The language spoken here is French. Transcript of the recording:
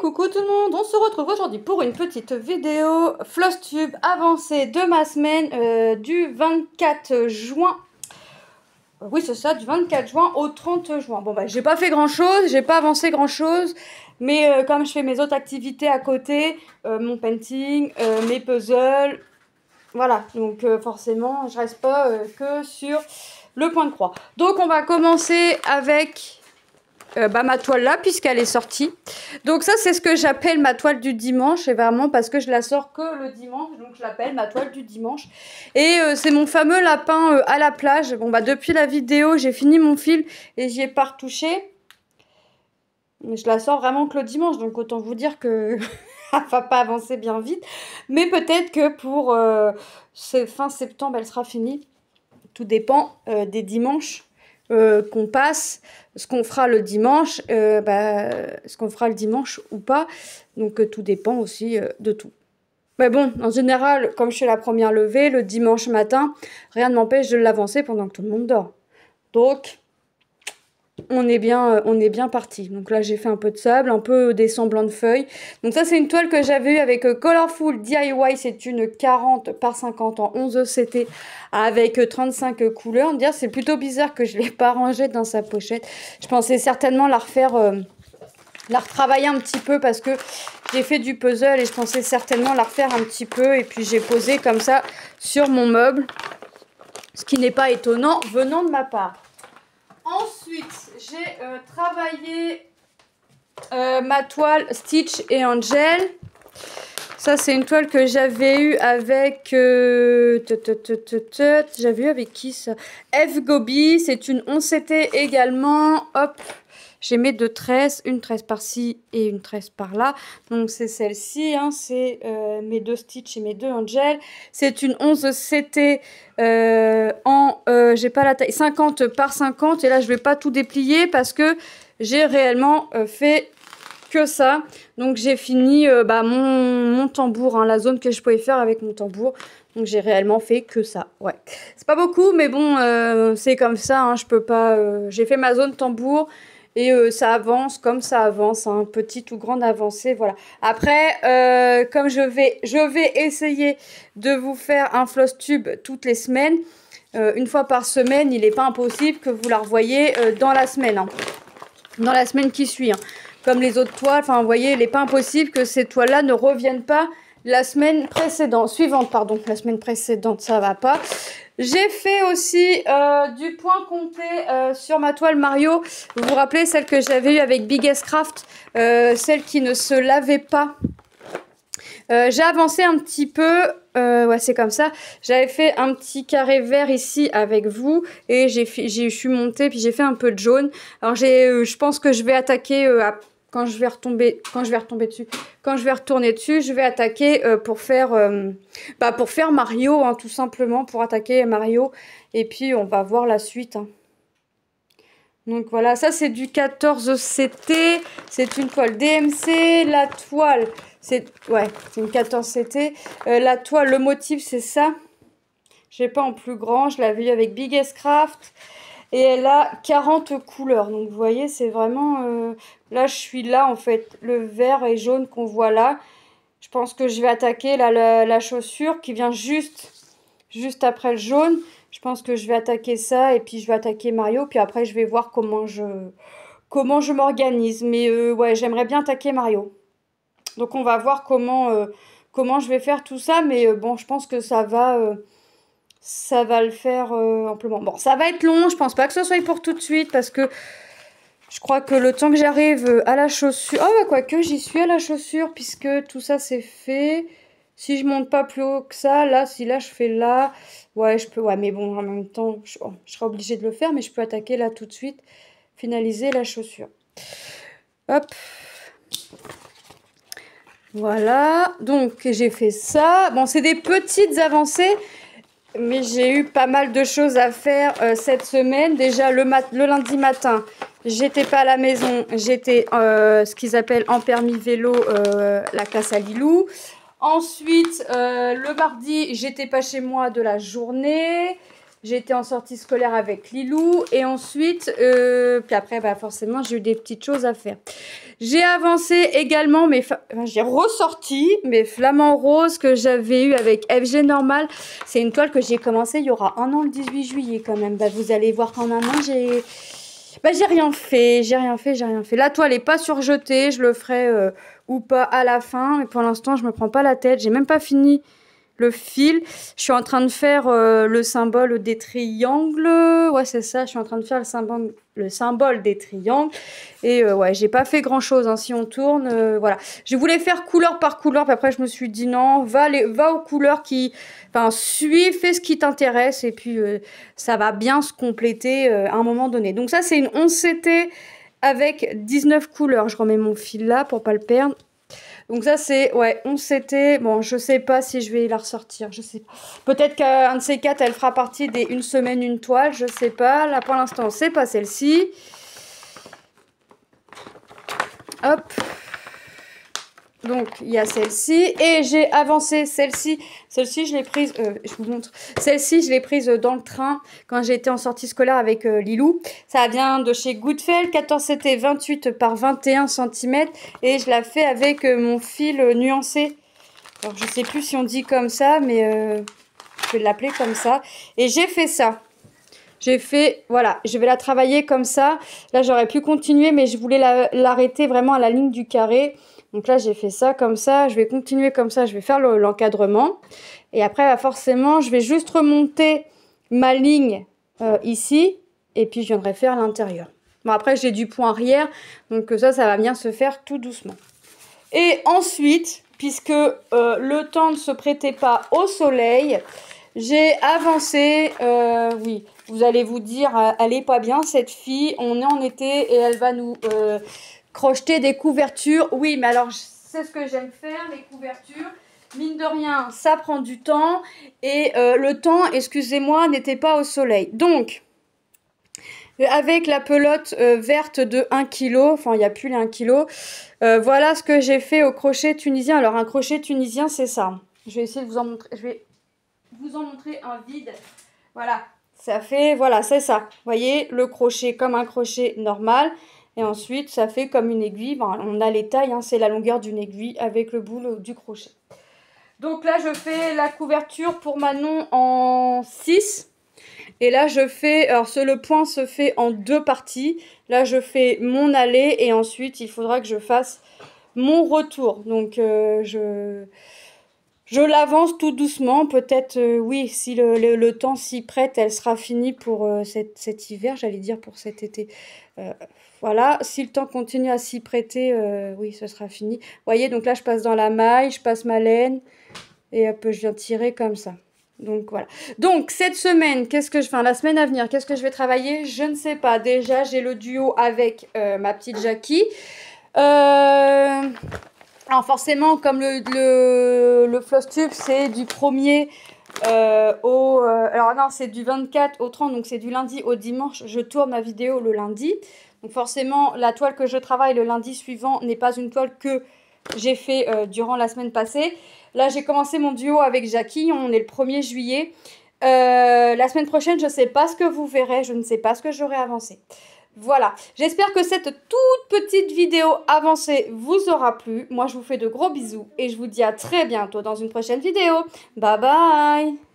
coucou tout le monde, on se retrouve aujourd'hui pour une petite vidéo floss tube avancée de ma semaine du 24 juin. Oui c'est ça, du 24 juin au 30 juin. Bon bah j'ai pas fait grand chose, j'ai pas avancé grand chose, mais comme je fais mes autres activités à côté, mon painting, mes puzzles, voilà, donc forcément je reste pas que sur le point de croix. Donc on va commencer avec ma toile là, puisqu'elle est sortie. Donc ça c'est ce que j'appelle ma toile du dimanche, et vraiment parce que je la sors que le dimanche, donc je l'appelle ma toile du dimanche. Et c'est mon fameux lapin à la plage. Bon bah depuis la vidéo j'ai fini mon fil et j'y ai pas retouché, mais je la sors vraiment que le dimanche, donc autant vous dire que elle va pas avancer bien vite, mais peut-être que pour fin septembre elle sera finie. Tout dépend des dimanches qu'on passe, ce qu'on fera le dimanche, ce qu'on fera le dimanche ou pas. Donc tout dépend aussi de tout. Mais bon, en général, comme je suis la première levée, le dimanche matin, rien ne m'empêche de l'avancer pendant que tout le monde dort. Donc, on est bien parti. Donc là, j'ai fait un peu de sable, un peu des semblants de feuilles. Donc ça, c'est une toile que j'avais eue avec Colorful DIY. C'est une 40 par 50 en 11 ECT avec 35 couleurs. On dirait c'est plutôt bizarre que je ne l'ai pas rangée dans sa pochette. Je pensais certainement la refaire, la retravailler un petit peu parce que j'ai fait du puzzle et je pensais certainement la refaire un petit peu. Et puis j'ai posé comme ça sur mon meuble, ce qui n'est pas étonnant venant de ma part. Ensuite, j'ai travaillé ma toile Stitch et Angel. Ça, c'est une toile que j'avais eue avec... j'avais eu avec qui ça? F Gobi. C'est une 11CT également. Hop, j'ai mes deux tresses. Une tresse par-ci et une tresse par-là. Donc, c'est celle-ci. Hein, c'est mes deux Stitch et mes deux Angel. C'est une 11CT j'ai pas la taille, 50 par 50. Et là, je vais pas tout déplier parce que j'ai réellement fait que ça. Donc j'ai fini mon tambour, hein, la zone que je pouvais faire avec mon tambour. Donc j'ai réellement fait que ça. Ouais, c'est pas beaucoup, mais bon, c'est comme ça, hein, je peux pas. J'ai fait ma zone tambour et ça avance comme ça avance, hein, petite ou grande avancée, voilà. Après, comme je vais essayer de vous faire un floss tube toutes les semaines, une fois par semaine, il n'est pas impossible que vous la revoyez dans la semaine, hein, dans la semaine qui suit, hein. Comme les autres toiles, enfin, vous voyez, il n'est pas impossible que ces toiles-là ne reviennent pas la semaine précédente, suivante, pardon. La semaine précédente, ça va pas. J'ai fait aussi du point compté sur ma toile Mario. Vous vous rappelez, celle que j'avais eue avec Biggest Craft, celle qui ne se lavait pas. J'ai avancé un petit peu, ouais c'est comme ça, j'avais fait un petit carré vert ici avec vous et je suis montée puis j'ai fait un peu de jaune. Alors je pense que je vais attaquer quand je vais retourner dessus, je vais attaquer pour faire Mario, hein, tout simplement, pour attaquer Mario et puis on va voir la suite, hein. Donc voilà, ça c'est du 14 CT, c'est une toile DMC, la toile, c'est une 14 CT, la toile, le motif c'est ça, j'ai pas en plus grand, je l'avais eu avec Biggest Craft, et elle a 40 couleurs, donc vous voyez c'est vraiment, là je suis là en fait, le vert et jaune qu'on voit là, je pense que je vais attaquer la chaussure qui vient juste après le jaune. Je pense que je vais attaquer ça et puis je vais attaquer Mario. Puis après, je vais voir comment je m'organise. Mais ouais, j'aimerais bien attaquer Mario. Donc, on va voir comment je vais faire tout ça. Mais bon, je pense que ça va le faire amplement. Bon, ça va être long. Je pense pas que ce soit pour tout de suite parce que je crois que le temps que j'arrive à la chaussure... Oh, bah, quoique, j'y suis à la chaussure puisque tout ça, c'est fait. Si je monte pas plus haut que ça, là, si là, je fais là... Ouais, je peux, ouais, mais bon, en même temps, je serai obligée de le faire, mais je peux attaquer là tout de suite, finaliser la chaussure. Hop. Voilà, donc j'ai fait ça. Bon, c'est des petites avancées, mais j'ai eu pas mal de choses à faire cette semaine. Déjà, le lundi matin, j'étais pas à la maison, j'étais ce qu'ils appellent en permis vélo, la classe à Lilou. Ensuite, le mardi, j'étais pas chez moi de la journée. j'étais en sortie scolaire avec Lilou. Et ensuite, puis après, bah, forcément, j'ai eu des petites choses à faire. J'ai avancé également, j'ai ressorti mes flamants roses que j'avais eu avec FG Normal. C'est une toile que j'ai commencé il y aura un an, le 18 juillet quand même. Bah, vous allez voir qu'en un an, j'ai rien fait, j'ai rien fait. La toile n'est pas surjetée, je le ferai ou pas à la fin. Mais pour l'instant, je me prends pas la tête. J'ai même pas fini le fil. Je suis en train de faire le symbole des triangles. Ouais, c'est ça. Je suis en train de faire le symbole des triangles. Et ouais, j'ai pas fait grand chose. Hein, si on tourne, voilà. Je voulais faire couleur par couleur. Puis après, je me suis dit non, va aux couleurs qui. Enfin, fais ce qui t'intéresse. Et puis, ça va bien se compléter à un moment donné. Donc, ça, c'est une 11CT avec 19 couleurs. Je remets mon fil là pour pas le perdre. Donc ça c'est, ouais, 11CT, bon je sais pas si je vais la ressortir, je sais pas. Peut-être qu'un de ces quatre elle fera partie des une semaine une toile, je sais pas. Là pour l'instant c'est pas celle-ci. Hop. Donc il y a celle-ci et j'ai avancé celle-ci. Celle-ci je l'ai prise, je vous montre. Celle-ci je l'ai prise dans le train quand j'étais en sortie scolaire avec Lilou. Ça vient de chez Goodfell, 14CT 28 par 21 cm et je la fais avec mon fil nuancé. Alors je sais plus si on dit comme ça, mais je vais l'appeler comme ça. Et j'ai fait ça. J'ai fait, voilà, je vais la travailler comme ça. Là j'aurais pu continuer mais je voulais l'arrêter vraiment à la ligne du carré. Donc là, j'ai fait ça comme ça. Je vais continuer comme ça. Je vais faire l'encadrement. Et après, bah, forcément, je vais juste remonter ma ligne ici. Et puis, je viendrai faire l'intérieur. Bon, après, j'ai du point arrière. Donc ça va bien se faire tout doucement. Et ensuite, puisque le temps ne se prêtait pas au soleil, j'ai avancé. Oui, vous allez vous dire, elle est pas bien, cette fille. On est en été et elle va nous... crocheter des couvertures, oui, mais alors c'est ce que j'aime faire, les couvertures. Mine de rien, ça prend du temps. Et le temps, excusez-moi, n'était pas au soleil. Donc, avec la pelote verte de 1 kg, enfin, il n'y a plus les 1 kg, voilà ce que j'ai fait au crochet tunisien. Alors, un crochet tunisien, c'est ça. Je vais essayer de vous en montrer. Je vais vous en montrer un vide. Voilà, ça fait, voilà, c'est ça. Vous voyez, le crochet comme un crochet normal. Et ensuite, ça fait comme une aiguille. Ben, on a les tailles, hein, c'est la longueur d'une aiguille avec le bout du crochet. Donc là, je fais la couverture pour Manon en 6. Et là, je fais... Alors, le point se fait en 2 parties. Là, je fais mon aller et ensuite, il faudra que je fasse mon retour. Donc, je l'avance tout doucement. Peut-être, oui, si le temps s'y prête, elle sera finie pour cet hiver. J'allais dire pour cet été. Voilà, si le temps continue à s'y prêter, oui, ce sera fini. Vous voyez, donc là, je passe dans la maille, je passe ma laine et hop, je viens tirer comme ça. Donc, voilà. Donc, cette semaine, qu'est-ce que je fais? La semaine à venir, qu'est-ce que je vais travailler? Je ne sais pas. Déjà, j'ai le duo avec ma petite Jackie. Alors, forcément, comme le floss tube, c'est du 1er alors non, c'est du 24 au 30, donc c'est du lundi au dimanche. Je tourne ma vidéo le lundi. Donc forcément, la toile que je travaille le lundi suivant n'est pas une toile que j'ai fait durant la semaine passée. Là, j'ai commencé mon duo avec Jackie. On est le 1er juillet. La semaine prochaine, je ne sais pas ce que vous verrez. Je ne sais pas ce que j'aurai avancé. Voilà. J'espère que cette toute petite vidéo avancée vous aura plu. Moi, je vous fais de gros bisous et je vous dis à très bientôt dans une prochaine vidéo. Bye bye!